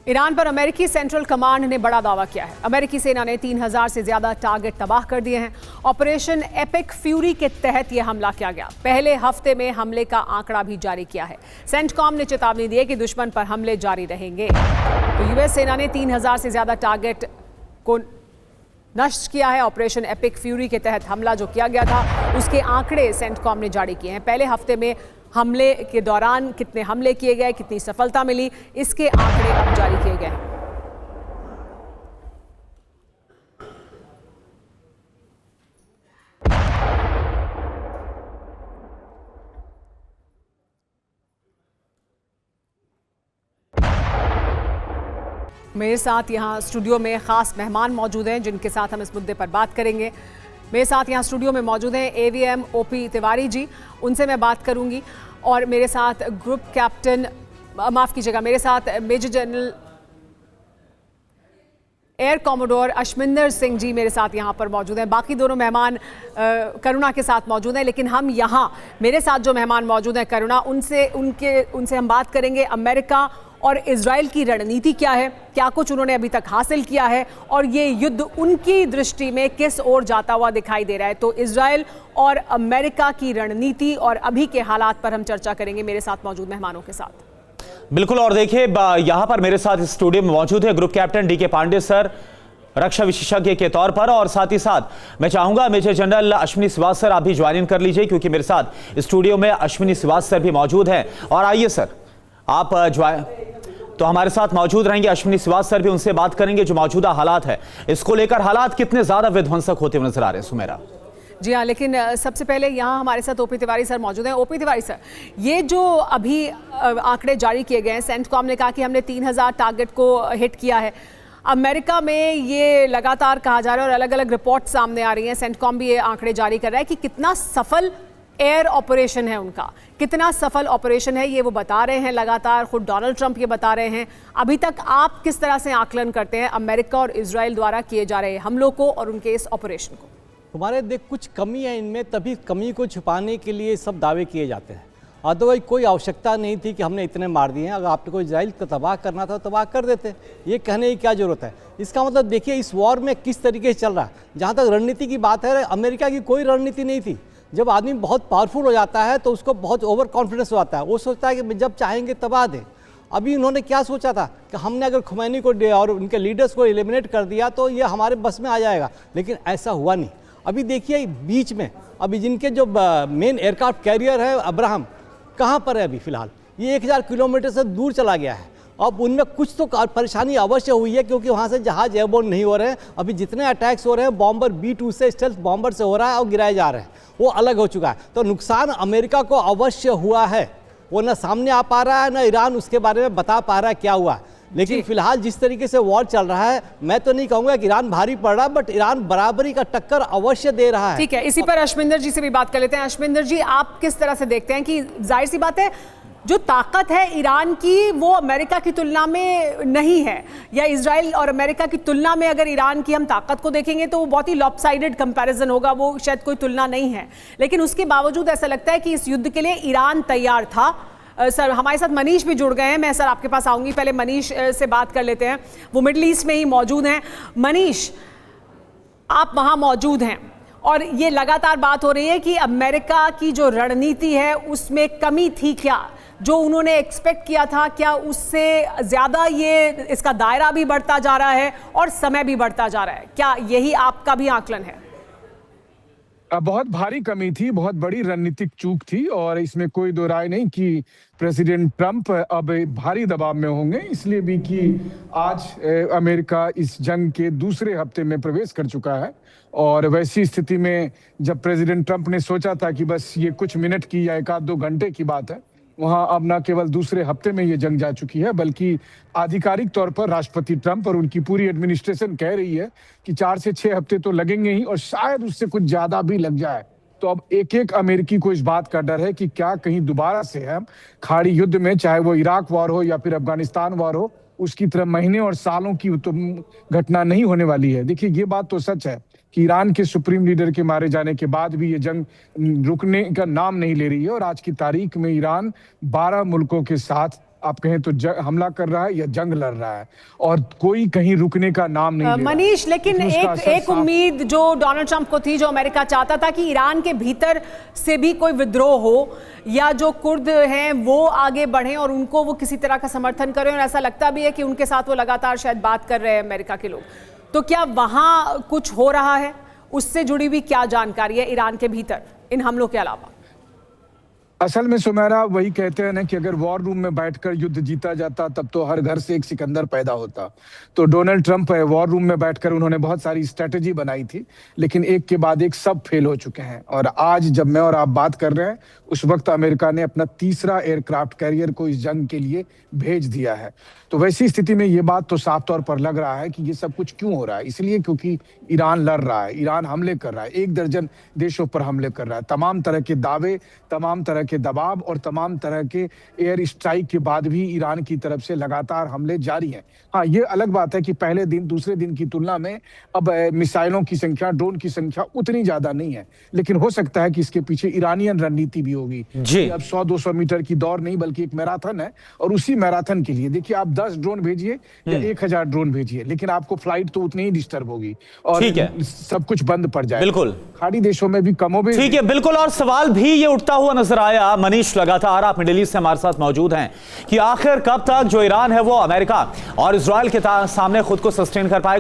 Iran पर अमेरिकी central command ने बड़ा दावा किया है। अमेरिकी सेना ने 3000 से ज्यादा टारगेट तबाह कर दिए हैं। ऑपरेशन एपिक फ्यूरी के तहत यह हमला किया गया। पहले हफ्ते में हमले का आंकड़ा भी जारी किया है। सेंटकॉम ने चेतावनी दी है कि दुश्मन पर हमले जारी रहेंगे। तो यूएस सेना ने 3000 से ज्यादा टारगेट को नष्ट किया है। ऑपरेशन एपिक फ्यूरी के तहत हमला जो किया गया था उसके आंकड़े सेंटकॉम ने जारी किए हैं। पहले हफ्ते में हमले के दौरान कितने हमले किए गए, कितनी सफलता मिली, इसके आंकड़े अब जारी किए गए हैं। मेरे साथ यहाँ स्टूडियो में खास मेहमान मौजूद हैं जिनके साथ हम इस मुद्दे पर बात करेंगे। मेरे साथ यहाँ स्टूडियो में मौजूद हैं एवीएम ओपी तिवारी जी, उनसे मैं बात करूंगी। और मेरे साथ ग्रुप कैप्टन, माफ कीजिएगा, मेरे साथ major general air commodore Ashminder Singh ji मेरे साथ यहाँ पर मौजूद हैं। बाकी दोनों मेहमान करुणा के साथ मौजूद हैं, लेकिन हम यहाँ मेरे साथ जो मेहमान मौजूद हैं करुणा, उनसे हम बात करेंगे अमेरिका और इजराइल की रणनीति क्या है, क्या कुछ उन्होंने अभी तक हासिल किया है और ये युद्ध उनकी दृष्टि में किस ओर जाता हुआ दिखाई दे रहा है। तो इजराइल और अमेरिका की रणनीति और अभी के हालात पर हम चर्चा करेंगे मेरे साथ मौजूद मेहमानों के साथ। बिल्कुल। और देखिए, यहां पर मेरे साथ स्टूडियो में मौजूद है group captain DK Pandey sir, रक्षा विशेषज्ञ के तौर पर, और साथ ही साथ मैं चाहूंगा major general Ashwini Srivastava sir आप भी ज्वाइन कर लीजिए, क्योंकि मेरे साथ स्टूडियो में अश्विनी श्रीवास्तव सर भी मौजूद हैं। और आइए सर, आप तो हमारे साथ मौजूद रहेंगे अश्विनी श्रीवास्तव सर भी, उनसे बात करेंगे जो मौजूदा हालात है इसको लेकर, हालात कितने ज्यादा विध्वंसक होते हुए नजर आ रहे हैं। सुमेरा जी हाँ, लेकिन सबसे पहले यहाँ हमारे साथ ओपी तिवारी सर मौजूद हैं। ओपी तिवारी सर, ये जो अभी आंकड़े जारी किए गए हैं, सेंटकॉम ने कहा कि हमने 3000 टारगेट को हिट किया है। अमेरिका में ये लगातार कहा जा रहा है और अलग अलग रिपोर्ट सामने आ रही हैं, सेंटकॉम भी ये आंकड़े जारी कर रहा है कि कितना सफल एयर ऑपरेशन है उनका, कितना सफल ऑपरेशन है ये वो बता रहे हैं लगातार, खुद डोनाल्ड ट्रंप ये बता रहे हैं। अभी तक आप किस तरह से आकलन करते हैं अमेरिका और इजराइल द्वारा किए जा रहे हमलों को और उनके इस ऑपरेशन को? हमारे देख कुछ कमी है इनमें, तभी कमी को छुपाने के लिए सब दावे किए जाते हैं। अदरवाइज कोई आवश्यकता नहीं थी कि हमने इतने मार दिए हैं। अगर आपको इजराइल को तबाह करना था तबाह कर देते, ये कहने की क्या जरूरत है। इसका मतलब देखिए इस वॉर में किस तरीके से चल रहा है। जहाँ तक रणनीति की बात है, अमेरिका की कोई रणनीति नहीं थी। जब आदमी बहुत पावरफुल हो जाता है तो उसको बहुत ओवर कॉन्फिडेंस हो जाता है, वो सोचता है कि जब चाहेंगे तबाह दें। अभी उन्होंने क्या सोचा था कि हमने अगर खुमैनी को और उनके लीडर्स को एलिमिनेट कर दिया तो ये हमारे बस में आ जाएगा, लेकिन ऐसा हुआ नहीं। अभी देखिए बीच में अभी जिनके जो मेन एयरक्राफ्ट कैरियर है अब्राहम, कहाँ पर है अभी फिलहाल, ये 1000 किलोमीटर से दूर चला गया है। अब उनमें कुछ तो परेशानी अवश्य हुई है, क्योंकि वहाँ से जहाज एयरबोर्न नहीं हो रहे हैं। अभी जितने अटैक्स हो रहे हैं बॉम्बर B-2 से, स्टेल्थ बॉम्बर से हो रहा है और गिराए जा रहे हैं, वो अलग हो चुका है। तो नुकसान अमेरिका को अवश्य हुआ है, वो न सामने आ पा रहा है, न ईरान उसके बारे में बता पा रहा है क्या हुआ। लेकिन फिलहाल जिस तरीके से वॉर चल रहा है, मैं तो नहीं कहूंगा कि ईरान भारी पड़ रहा, बट ईरान बराबरी का टक्कर अवश्य दे रहा है। ठीक है, इसी पर अशमिंदर जी से भी बात कर लेते हैं। अशमिंदर जी, आप किस तरह से देखते हैं कि जाहिर सी बात है जो ताकत है ईरान की वो अमेरिका की तुलना में नहीं है, या इजराइल और अमेरिका की तुलना में अगर ईरान की हम ताकत को देखेंगे तो वो बहुत ही लॉपसाइडेड कंपैरिजन होगा, वो शायद कोई तुलना नहीं है। लेकिन उसके बावजूद ऐसा लगता है कि इस युद्ध के लिए ईरान तैयार था। सर, हमारे साथ मनीष भी जुड़ गए हैं, मैं सर आपके पास आऊंगी, पहले मनीष से बात कर लेते हैं, वो मिडल ईस्ट में ही मौजूद हैं। मनीष, आप वहाँ मौजूद हैं और ये लगातार बात हो रही है कि अमेरिका की जो रणनीति है उसमें कमी थी क्या, जो उन्होंने एक्सपेक्ट किया था, क्या उससे ज़्यादा ये इसका दायरा भी बढ़ता जा रहा है और समय भी बढ़ता जा रहा है, क्या यही आपका भी आकलन है? बहुत भारी कमी थी, बहुत बड़ी रणनीतिक चूक थी और इसमें कोई दो राय नहीं कि प्रेसिडेंट ट्रंप अब भारी दबाव में होंगे, इसलिए भी कि आज अमेरिका इस जंग के दूसरे हफ्ते में प्रवेश कर चुका है। और वैसी स्थिति में जब प्रेसिडेंट ट्रंप ने सोचा था कि बस ये कुछ मिनट की या 1-2 घंटे की बात है, वहां अब न केवल दूसरे हफ्ते में ये जंग जा चुकी है, बल्कि आधिकारिक तौर पर राष्ट्रपति ट्रंप और उनकी पूरी एडमिनिस्ट्रेशन कह रही है कि 4 से 6 हफ्ते तो लगेंगे ही और शायद उससे कुछ ज्यादा भी लग जाए। तो अब एक एक अमेरिकी को इस बात का डर है कि क्या कहीं दोबारा से हम खाड़ी युद्ध में, चाहे वो इराक वॉर हो या फिर अफगानिस्तान वॉर हो, उसकी तरह महीने और सालों की तो घटना नहीं होने वाली है। देखिए, ये बात तो सच है कि ईरान के सुप्रीम लीडर के मारे जाने के बाद भी ये जंग रुकने का नाम नहीं ले रही है और आज की तारीख में ईरान 12 मुल्कों के साथ आप कहें तो हमला कर रहा है या जंग लड़ रहा है, और कोई कहीं रुकने का नाम नहीं ले रहा। मनीष, लेकिन एक उम्मीद जो डोनाल्ड ट्रंप को थी, जो अमेरिका चाहता था कि ईरान के भीतर से भी कोई विद्रोह हो या जो कुर्द हैं वो आगे बढ़ें और उनको वो किसी तरह का समर्थन करें, और ऐसा लगता भी है कि उनके साथ वो लगातार शायद बात कर रहे हैं अमेरिका के लोग। तो क्या वहां कुछ हो रहा है? उससे जुड़ी हुई क्या जानकारी है ईरान के भीतर इन हमलों के अलावा? असल में सुमेरा, वही कहते हैं ना कि अगर वॉर रूम में बैठकर युद्ध जीता जाता तब तो हर घर से एक सिकंदर पैदा होता। तो डोनाल्ड ट्रंप वॉर रूम में बैठकर उन्होंने बहुत सारी स्ट्रेटेजी बनाई थी, लेकिन एक के बाद एक सब फेल हो चुके हैं। और आज जब मैं और आप बात कर रहे हैं, उस वक्त अमेरिका ने अपना तीसरा एयरक्राफ्ट कैरियर को इस जंग के लिए भेज दिया है। तो वैसी स्थिति में ये बात तो साफ तौर पर लग रहा है कि ये सब कुछ क्यों हो रहा है। इसलिए क्योंकि ईरान लड़ रहा है, ईरान हमले कर रहा है, 1 दर्जन देशों पर हमले कर रहा है। तमाम तरह के दावे, तमाम तरह के दबाव और तमाम तरह के एयर स्ट्राइक के बाद भी ईरान की तरफ से लगातार हमले जारी हैं। हाँ, ये अलग बात है कि पहले दिन दूसरे दिन की तुलना में अब मिसाइलों की संख्या, ड्रोन की संख्या उतनी ज्यादा नहीं है, लेकिन हो सकता है कि इसके पीछे ईरानियन रणनीति भी होगी। अब 100-200 मीटर की दौड़ नहीं बल्कि एक मैराथन है, और उसी मैराथन के लिए देखिए, आप 10 ड्रोन भेजिए या 1000 ड्रोन भेजिए, लेकिन आपको फ्लाइट तो उतनी ही डिस्टर्ब होगी और सब कुछ बंद पड़ जाएगा। बिल्कुल, खाड़ी देशों में भी कमोबेश। ठीक है, बिल्कुल। और सवाल भी ये उठता हुआ नजर आया, मनीष, लगातार आप मिडिल ईस्ट से हमारे साथ मौजूद हैं, कि आखिर कब तक जो ईरान है वो अमेरिका और इजराइल के सामने खुद को सस्टेन कर पाएगा।